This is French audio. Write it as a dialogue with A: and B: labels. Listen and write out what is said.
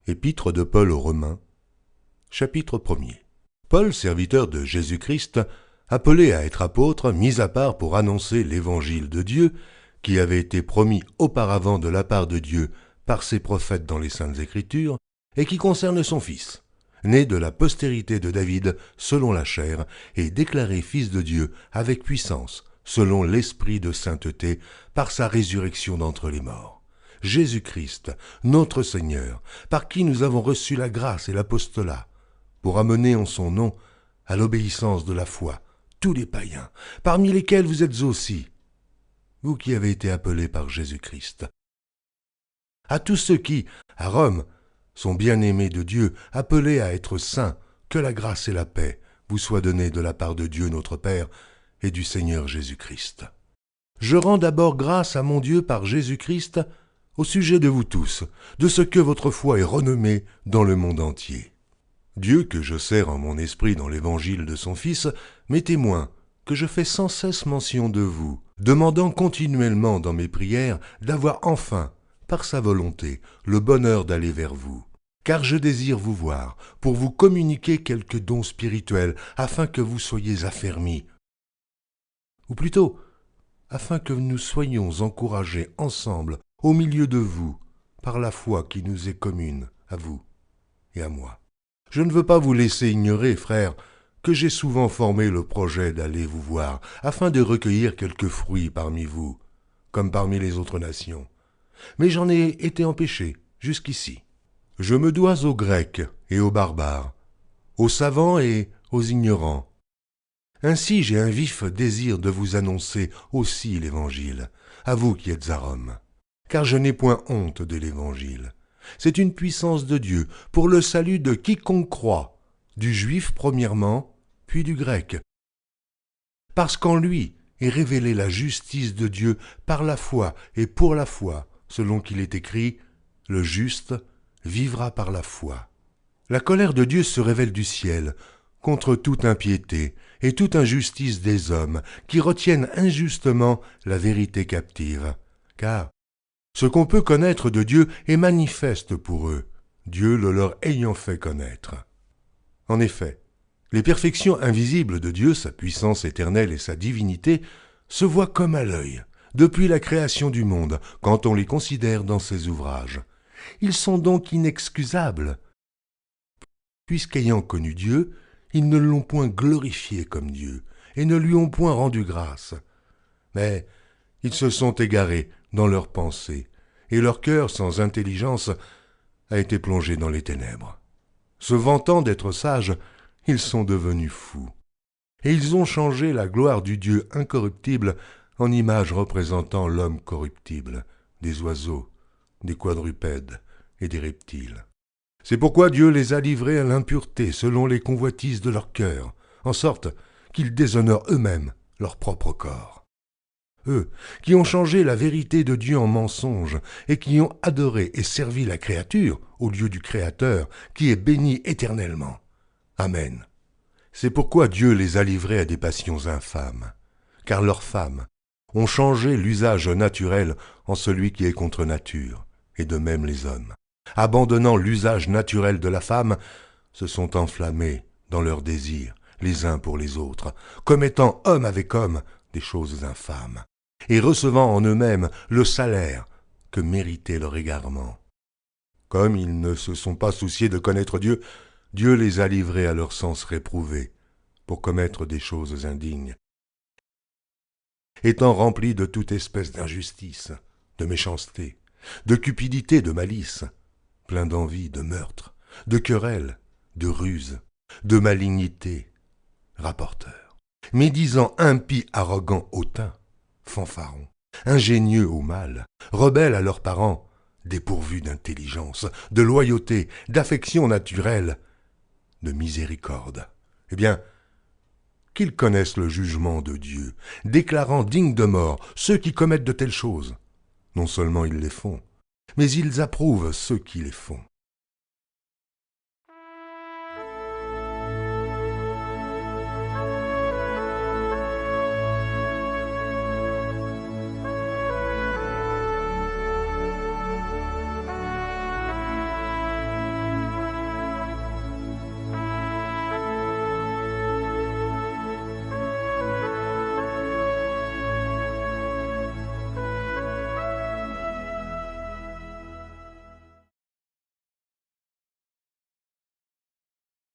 A: Épître de Paul aux Romains, chapitre 1er. Paul, serviteur de Jésus-Christ, appelé à être apôtre, mis à part pour annoncer l'évangile de Dieu, qui avait été promis auparavant de la part de Dieu par ses prophètes dans les Saintes Écritures, et qui concerne son Fils, né de la postérité de David selon la chair, et déclaré Fils de Dieu avec puissance, selon l'Esprit de sainteté, par sa résurrection d'entre les morts. Jésus-Christ, notre Seigneur, par qui nous avons reçu la grâce et l'apostolat, pour amener en son nom à l'obéissance de la foi tous les païens, parmi lesquels vous êtes aussi, vous qui avez été appelés par Jésus-Christ. À tous ceux qui, à Rome, sont bien-aimés de Dieu, appelés à être saints, que la grâce et la paix vous soient données de la part de Dieu notre Père et du Seigneur Jésus-Christ. Je rends d'abord grâce à mon Dieu par Jésus-Christ au sujet de vous tous, de ce que votre foi est renommée dans le monde entier. Dieu, que je sers en mon esprit dans l'évangile de son Fils, m'est témoin que je fais sans cesse mention de vous, demandant continuellement dans mes prières d'avoir enfin, par sa volonté, le bonheur d'aller vers vous. Car je désire vous voir, pour vous communiquer quelques dons spirituels, afin que vous soyez affermis. Ou plutôt, afin que nous soyons encouragés ensemble au milieu de vous, par la foi qui nous est commune, à vous et à moi. Je ne veux pas vous laisser ignorer, frères, que j'ai souvent formé le projet d'aller vous voir, afin de recueillir quelques fruits parmi vous, comme parmi les autres nations. Mais j'en ai été empêché jusqu'ici. Je me dois aux Grecs et aux barbares, aux savants et aux ignorants. Ainsi j'ai un vif désir de vous annoncer aussi l'Évangile, à vous qui êtes à Rome. Car je n'ai point honte de l'Évangile. C'est une puissance de Dieu pour le salut de quiconque croit, du juif premièrement, puis du grec. Parce qu'en lui est révélée la justice de Dieu par la foi et pour la foi, selon qu'il est écrit, « Le juste vivra par la foi ». La colère de Dieu se révèle du ciel contre toute impiété et toute injustice des hommes qui retiennent injustement la vérité captive. Car ce qu'on peut connaître de Dieu est manifeste pour eux, Dieu le leur ayant fait connaître. En effet, les perfections invisibles de Dieu, sa puissance éternelle et sa divinité, se voient comme à l'œil, depuis la création du monde, quand on les considère dans ses ouvrages. Ils sont donc inexcusables, puisqu'ayant connu Dieu, ils ne l'ont point glorifié comme Dieu, et ne lui ont point rendu grâce. Mais ils se sont égarés dans leurs pensées, et leur cœur sans intelligence a été plongé dans les ténèbres. Se vantant d'être sages, ils sont devenus fous, et ils ont changé la gloire du Dieu incorruptible en image représentant l'homme corruptible, des oiseaux, des quadrupèdes et des reptiles. C'est pourquoi Dieu les a livrés à l'impureté selon les convoitises de leur cœur, en sorte qu'ils déshonorent eux-mêmes leur propre corps. Eux, qui ont changé la vérité de Dieu en mensonge, et qui ont adoré et servi la créature au lieu du Créateur, qui est béni éternellement. Amen. C'est pourquoi Dieu les a livrés à des passions infâmes, car leurs femmes ont changé l'usage naturel en celui qui est contre nature, et de même les hommes, abandonnant l'usage naturel de la femme, se sont enflammés dans leurs désirs, les uns pour les autres, commettant homme avec homme des choses infâmes, et recevant en eux-mêmes le salaire que méritait leur égarement. Comme ils ne se sont pas souciés de connaître Dieu, Dieu les a livrés à leur sens réprouvé, pour commettre des choses indignes, étant remplis de toute espèce d'injustice, de méchanceté, de cupidité, de malice, pleins d'envie, de meurtre, de querelles, de ruse, de malignité, rapporteurs, médisants, impies, arrogants, hautains, fanfarons, ingénieux au mal, rebelles à leurs parents, dépourvus d'intelligence, de loyauté, d'affection naturelle, de miséricorde. Eh bien, qu'ils connaissent le jugement de Dieu, déclarant dignes de mort ceux qui commettent de telles choses. Non seulement ils les font, mais ils approuvent ceux qui les font.